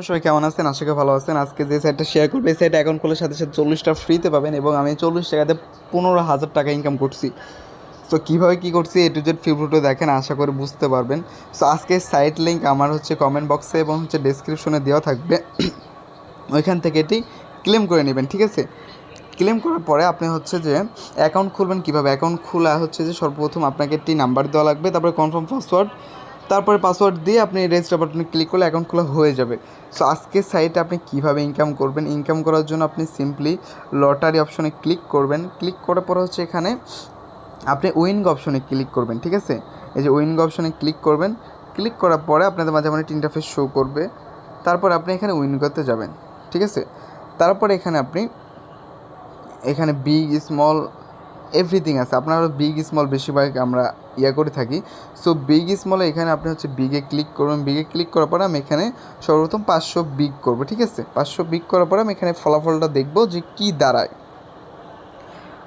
সবাই কেমন আছেন? আশা করি ভালো আছেন। আজকে যে সাইটটা শেয়ার করবে এই সাইটে অ্যাকাউন্ট খোলার সাথে সাথে 40টা ফ্রিতে পাবেন এবং আমি 40 টাকাতে 15,000 টাকা ইনকাম করছি। সো কীভাবে কী করছি এ টু জেড ভিডিওটা দেখেন, আশা করি বুঝতে পারবেন। সো আজকে সাইট লিঙ্ক আমার কমেন্ট বক্সে এবং ডেসক্রিপশনে দেওয়া থাকবে। ওইখান থেকে এটি ক্লেম করে নেবেন, ঠিক আছে? ক্লেম করার পরে আপনি যে অ্যাকাউন্ট খুলবেন কীভাবে? অ্যাকাউন্ট খোলা সর্বপ্রথম আপনাকে একটি নাম্বার দেওয়া লাগবে, তারপরে কনফার্ম পাসওয়ার্ড, তারপরে পাসওয়ার্ড দিয়ে আপনি রেজিস্টার বাটনে ক্লিক করলে অ্যাকাউন্ট খোলা হয়ে যাবে। সো আজকের সাইটে আপনি কীভাবে ইনকাম করবেন? ইনকাম করার জন্য আপনি সিম্পলি লটারি অপশনে ক্লিক করবেন। ক্লিক করার পরে এখানে আপনি উইনিং অপশনে ক্লিক করবেন, ঠিক আছে? এই যে উইনিং অপশনে ক্লিক করবেন। ক্লিক করার পরে আপনাদের মাঝে একটা ইন্টারফেস শো করবে। তারপর আপনি এখানে উইন করতে যাবেন, ঠিক আছে? তারপরে এখানে বিগ স্মল এভরিথিং আছে। আপনার বিগ স্মল বেশিরভাগ আমরা করে থাকি। সো বিগ স্মলে এখানে আপনি বিগে ক্লিক করবেন। বিগে ক্লিক করার পরে আমি এখানে সর্বপ্রথম 500 বিগ করবো, ঠিক আছে? 500 বিগ করার পরে আমি এখানে ফলাফলটা দেখবো যে কী দাঁড়ায়।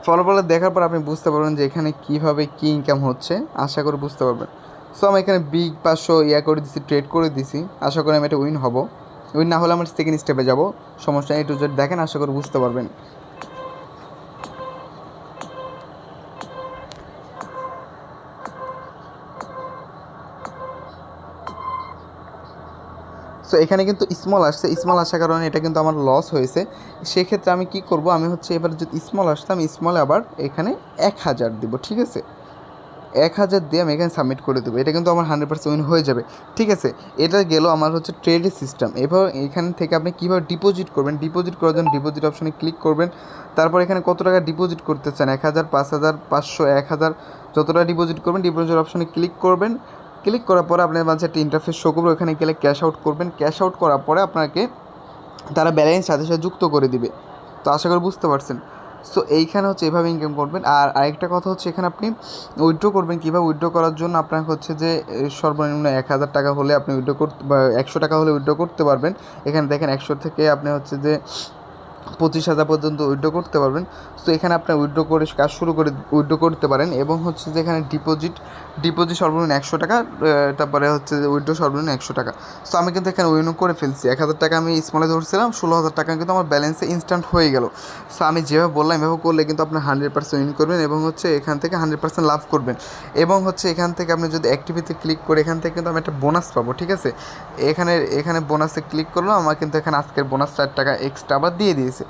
ফলাফলটা দেখার পর আপনি বুঝতে পারবেন যে এখানে কীভাবে কী ইনকাম হচ্ছে, আশা করি বুঝতে পারবেন। সো আমি এখানে বিগ 500 করে দিছি, ট্রেড করে দিছি। আশা করি আমি এটা উইন হব। উইন না হলে আমার সেকেন্ড স্টেপে যাব, সমস্যা নেই। টু জেড দেখেন, আশা করি বুঝতে পারবেন। সো এখানে কিন্তু স্মল আসছে, স্মল আসার কারণে এটা কিন্তু আমার লস হয়েছে। সেক্ষেত্রে আমি কি করব? আমি এবার যদি স্মল আসতাম, স্মলে আবার এখানে 1000 দিব, ঠিক আছে? 1000 দিয়ে আমি এখানে সাবমিট করে দেবো। এটা কিন্তু আমার 100% উইন হয়ে যাবে, ঠিক আছে? এটা গেল আমার ট্রেডের সিস্টেম। এবার এখান থেকে আপনি কীভাবে ডিপোজিট করবেন? ডিপোজিট করার জন্য ডিপোজিট অপশনে ক্লিক করবেন। তারপর এখানে কত টাকা ডিপোজিট করতে চান, 1000, 5000, 500, 1000, যতটা ডিপোজিট করবেন ডিপোজিট অপশনে ক্লিক করবেন। ক্লিক করার পরে আপনার মাঝে একটা ইন্টারফেস শো করবে, ওখানে গেলে ক্যাশ আউট করবেন। ক্যাশ আউট করার পরে আপনাকে তারা ব্যালেন্স সাথে সাথে যুক্ত করে দিবে। তো আশা করি বুঝতে পারছেন। সো এইখানে এভাবে ইনকাম করবেন। আর আরেকটা কথা এখানে আপনি উইথড্র করবেন কীভাবে? উইথড্র করার জন্য আপনার যে সর্বনিম্ন 1000 টাকা হলে আপনি উইথড্র করতে, বা 100 টাকা হলে উইথড্র করতে পারবেন। এখানে দেখেন 100 থেকে আপনি 25,000 পর্যন্ত উইথড্র করতে পারবেন। সো এখানে আপনি উইথড্র করে কাজ শুরু করে উইথড্র করতে পারেন। এবং যে এখানে ডিপোজিট সর্বনিম্ন 100 টাকা, তারপরে যে উইথড্র সর্বনিম্ন 100 টাকা। সো আমি কিন্তু এখানে উইনও করে ফেলছি। 1000 টাকা আমি স্মলে ধরছিলাম, 16,000 টাকা কিন্তু আমার ব্যালেন্সে ইনস্ট্যান্ট হয়ে গেল। সো আমি যেভাবে বললাম এভাবে করলে কিন্তু আপনি 100% উইন করবেন এবং এখান থেকে 100% লাভ করবেন। এবং এখান থেকে আপনি যদি অ্যাক্টিভিতে ক্লিক করে এখান থেকে কিন্তু আমি একটা বোনাস পাবো, ঠিক আছে? এখানে বোনাসে ক্লিক করলাম, আমার কিন্তু এখানে আজকের বোনাস 4 টাকা এক্সট্রা আবার দিয়ে দিয়েছে।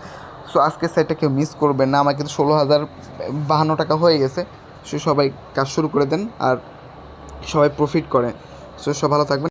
সো আজকের সাইটটা কেউ মিস করবেন না। আমার কিন্তু 16,052 টাকা হয়ে গেছে। সো সবাই কাজ শুরু করে দেন আর সবাই প্রফিট করে। সো সব ভালো থাকবেন।